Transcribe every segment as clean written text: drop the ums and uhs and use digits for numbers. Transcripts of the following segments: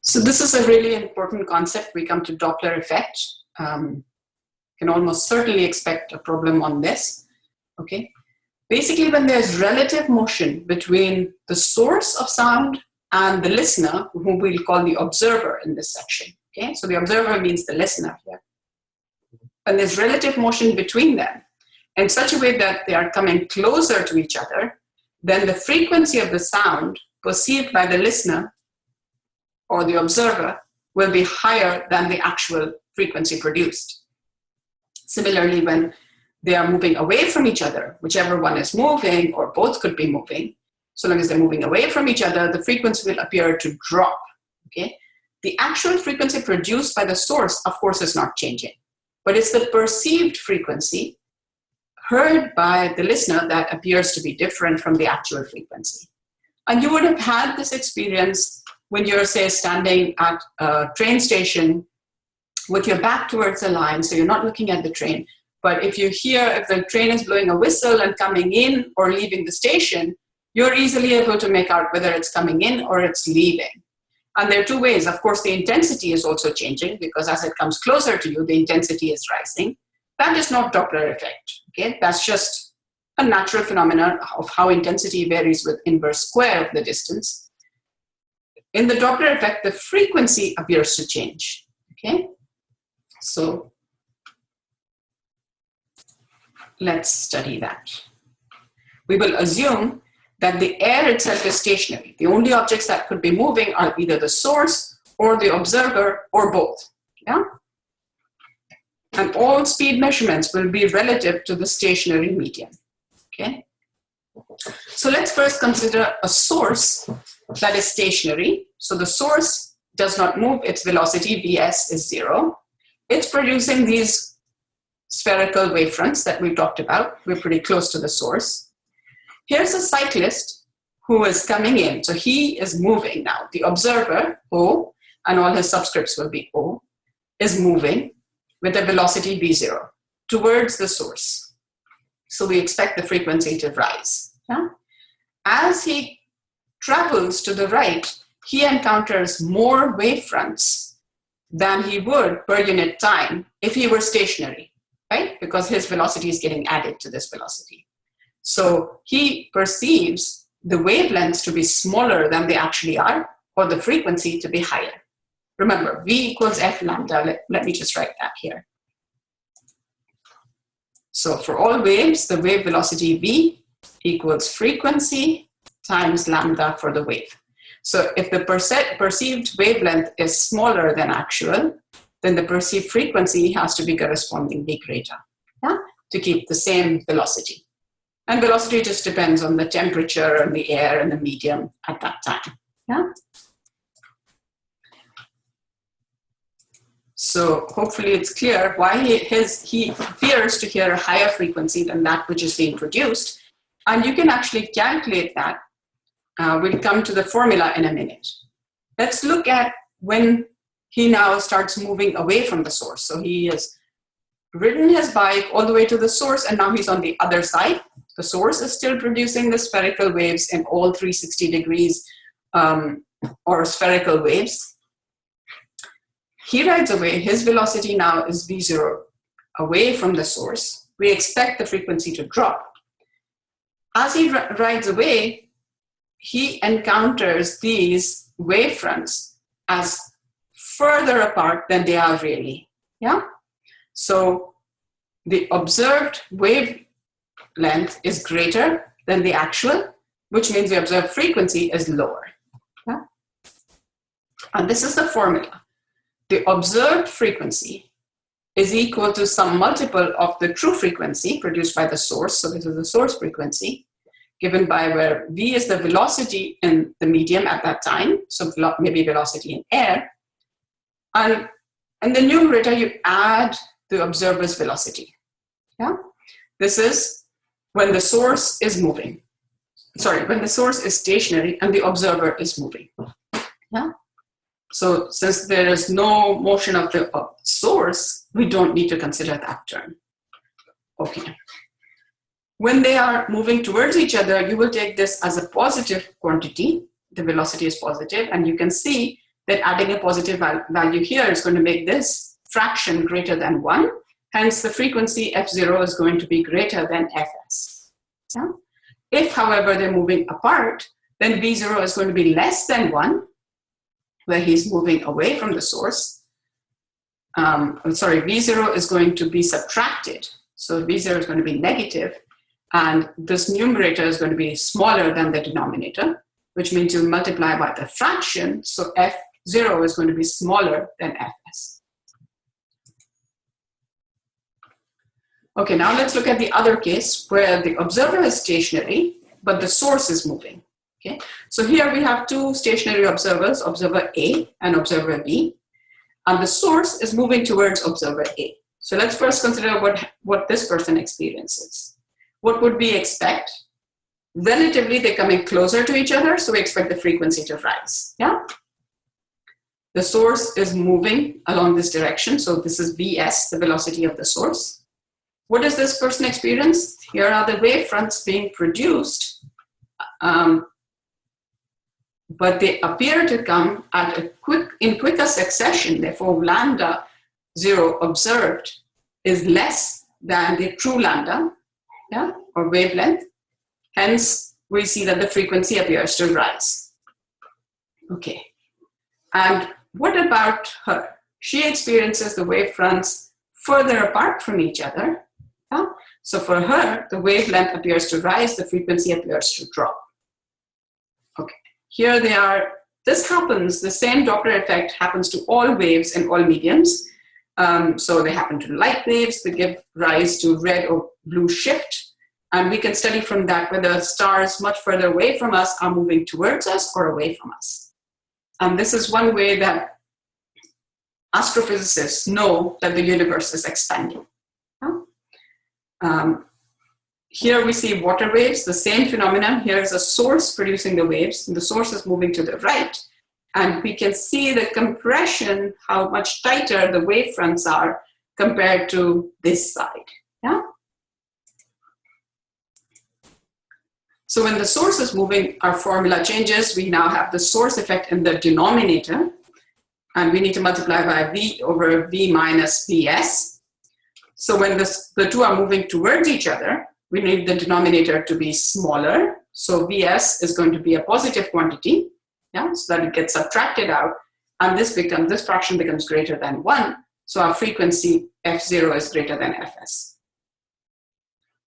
So this is a really important concept. We come to Doppler effect. Can almost certainly expect a problem on this. Okay. Basically, when there's relative motion between the source of sound and the listener, whom we'll call the observer in this section. Okay, so the observer means the listener here. And there's relative motion between them in such a way that they are coming closer to each other, then the frequency of the sound perceived by the listener or the observer will be higher than the actual frequency produced. Similarly, when they are moving away from each other, whichever one is moving, or both could be moving, so long as they're moving away from each other, the frequency will appear to drop. Okay? The actual frequency produced by the source, of course, is not changing, but it's the perceived frequency heard by the listener that appears to be different from the actual frequency. And you would have had this experience when you're, say, standing at a train station with your back towards the line, so you're not looking at the train. But if you hear, if the train is blowing a whistle and coming in or leaving the station, you're easily able to make out whether it's coming in or it's leaving. And there are two ways. Of course, the intensity is also changing because as it comes closer to you, the intensity is rising. That is not Doppler effect. Okay? That's just a natural phenomenon of how intensity varies with inverse square of the distance. In the Doppler effect, the frequency appears to change. Okay? So let's study that. We will assume that the air itself is stationary. The only objects that could be moving are either the source or the observer or both. Yeah? And all speed measurements will be relative to the stationary medium. Okay? So let's first consider a source that is stationary. So the source does not move, its velocity Vs is 0. It's producing these spherical wavefronts that we talked about. We're pretty close to the source. Here's a cyclist who is coming in. So he is moving now. The observer, O, and all his subscripts will be O, is moving with a velocity V0 towards the source. So we expect the frequency to rise. Yeah? As he travels to the right, he encounters more wavefronts than he would per unit time if he were stationary, right? Because his velocity is getting added to this velocity. So he perceives the wavelengths to be smaller than they actually are, or the frequency to be higher. Remember, V equals F lambda. Let me just write that here. So for all waves, the wave velocity V equals frequency times lambda for the wave. So if the perceived wavelength is smaller than actual, then the perceived frequency has to be correspondingly greater, yeah, to keep the same velocity. And velocity just depends on the temperature and the air and the medium at that time. Yeah? So hopefully it's clear why he appears to hear a higher frequency than that which is being produced. And you can actually calculate that. We'll come to the formula in a minute. Let's look at when he now starts moving away from the source. So he has ridden his bike all the way to the source, and now he's on the other side. The source is still producing the spherical waves in all 360 degrees or spherical waves. He rides away. His velocity now is V0 away from the source. We expect the frequency to drop. As he rides away, he encounters these wavefronts as further apart than they are really. Yeah? So the observed wavelength is greater than the actual, which means the observed frequency is lower. Yeah? And this is the formula. The observed frequency is equal to some multiple of the true frequency produced by the source. So this is the source frequency, given by where V is the velocity in the medium at that time, so maybe velocity in air. And in the numerator, you add the observer's velocity. Yeah? This is when the source is moving. Sorry, when the source is stationary and the observer is moving. Yeah? So since there is no motion of the source, we don't need to consider that term. Okay. When they are moving towards each other, you will take this as a positive quantity. The velocity is positive, and you can see that adding a positive value here is going to make this fraction greater than 1. Hence, the frequency f0 is going to be greater than fs. Yeah? If, however, they're moving apart, then v0 is going to be less than 1, where he's moving away from the source. V0 is going to be subtracted. So v0 is going to be negative, and this numerator is going to be smaller than the denominator, which means you multiply by the fraction, so f0 is going to be smaller than fs. Okay, now let's look at the other case where the observer is stationary, but the source is moving. Okay, so here we have two stationary observers, observer A and observer B, and the source is moving towards observer A. So let's first consider what this person experiences. What would we expect? Relatively, they're coming closer to each other, so we expect the frequency to rise. Yeah. The source is moving along this direction, so this is Vs, the velocity of the source. What does this person experience? Here are the wavefronts being produced, but they appear to come at in quicker succession. Therefore, lambda 0 observed is less than the true lambda, yeah, or wavelength. Hence, we see that the frequency appears to rise. Okay, and what about her? She experiences the wavefronts further apart from each other. Yeah? So for her, the wavelength appears to rise, the frequency appears to drop. Okay, here they are. This happens, the same Doppler effect happens to all waves in all mediums. So they happen to light waves, they give rise to red or blue shift. And we can study from that whether stars much further away from us are moving towards us or away from us. And this is one way that astrophysicists know that the universe is expanding. Here we see water waves, the same phenomenon. Here is a source producing the waves, and the source is moving to the right. And we can see the compression, how much tighter the wavefronts are compared to this side. Yeah? So when the source is moving, our formula changes. We now have the source effect in the denominator, and we need to multiply by V over V minus Vs. So when the two are moving towards each other, we need the denominator to be smaller. So Vs is going to be a positive quantity, yeah, so that it gets subtracted out, and this fraction becomes greater than 1. So our frequency f0 is greater than fs.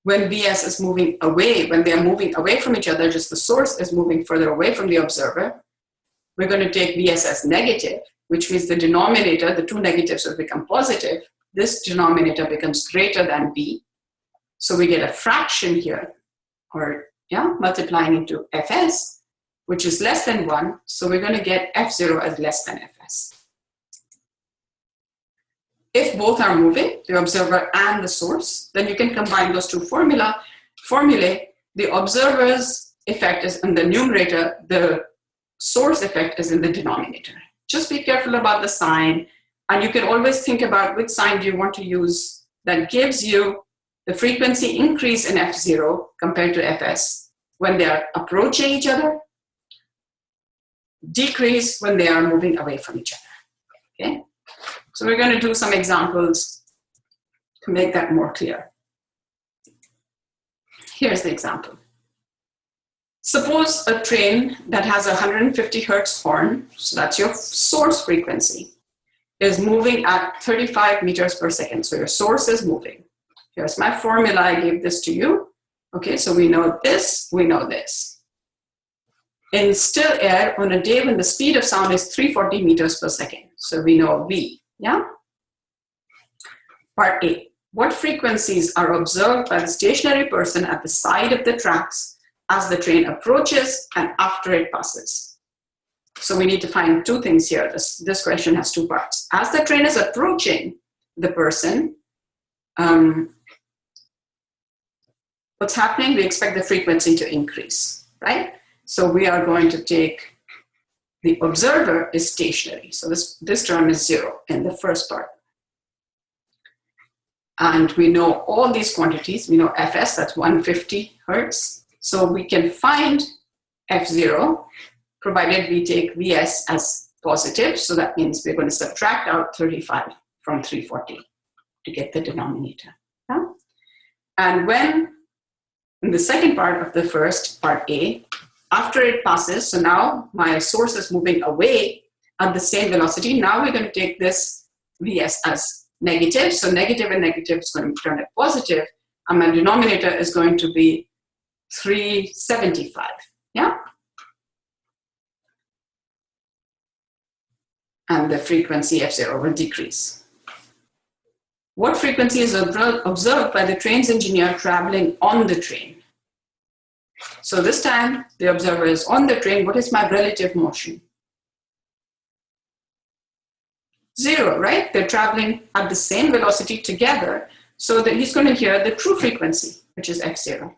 When Vs is moving away, when they are moving away from each other, just the source is moving further away from the observer, we're going to take Vs as negative, which means the denominator, the two negatives will become positive. This denominator becomes greater than V. So we get a fraction here, or yeah, multiplying into fs, which is less than 1. So we're going to get f0 as less than fs. If both are moving, the observer and the source, then you can combine those two formulae. The observer's effect is in the numerator, the source effect is in the denominator. Just be careful about the sign, and you can always think about which sign do you want to use that gives you the frequency increase in f0 compared to fs when they are approaching each other, decrease when they are moving away from each other. Okay? So we're going to do some examples to make that more clear. Here's the example. Suppose a train that has a 150 hertz horn, so that's your source frequency, is moving at 35 meters per second. So your source is moving. Here's my formula. I gave this to you. Okay, so we know this, we know this. In still air, on a day when the speed of sound is 340 meters per second, so we know V. Yeah? Part A. What frequencies are observed by the stationary person at the side of the tracks as the train approaches and after it passes? So we need to find two things here. This question has two parts. As the train is approaching the person, what's happening? We expect the frequency to increase, right? So we are going to take the observer is stationary. So this term is 0 in the first part. And we know all these quantities. We know fs, that's 150 hertz. So we can find f0, provided we take vs as positive, so that means we're going to subtract out 35 from 340 to get the denominator. Yeah? And when, in the second part of the first, part A, after it passes, so now my source is moving away at the same velocity. Now we're going to take this Vs as negative. So negative and negative is going to turn it positive. And my denominator is going to be 375. Yeah? And the frequency F0 will decrease. What frequency is observed by the train's engineer traveling on the train? So this time, the observer is on the train. What is my relative motion? 0, right? They're traveling at the same velocity together, so that he's going to hear the true frequency, which is F0.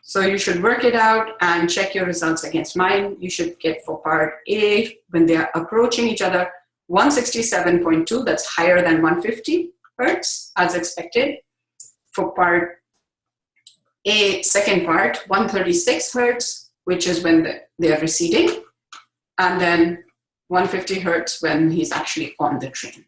So you should work it out and check your results against mine. You should get for part A, when they are approaching each other, 167.2, that's higher than 150 hertz, as expected. For part A, second part, 136 hertz, which is when they are receding, and then 150 hertz when he's actually on the train.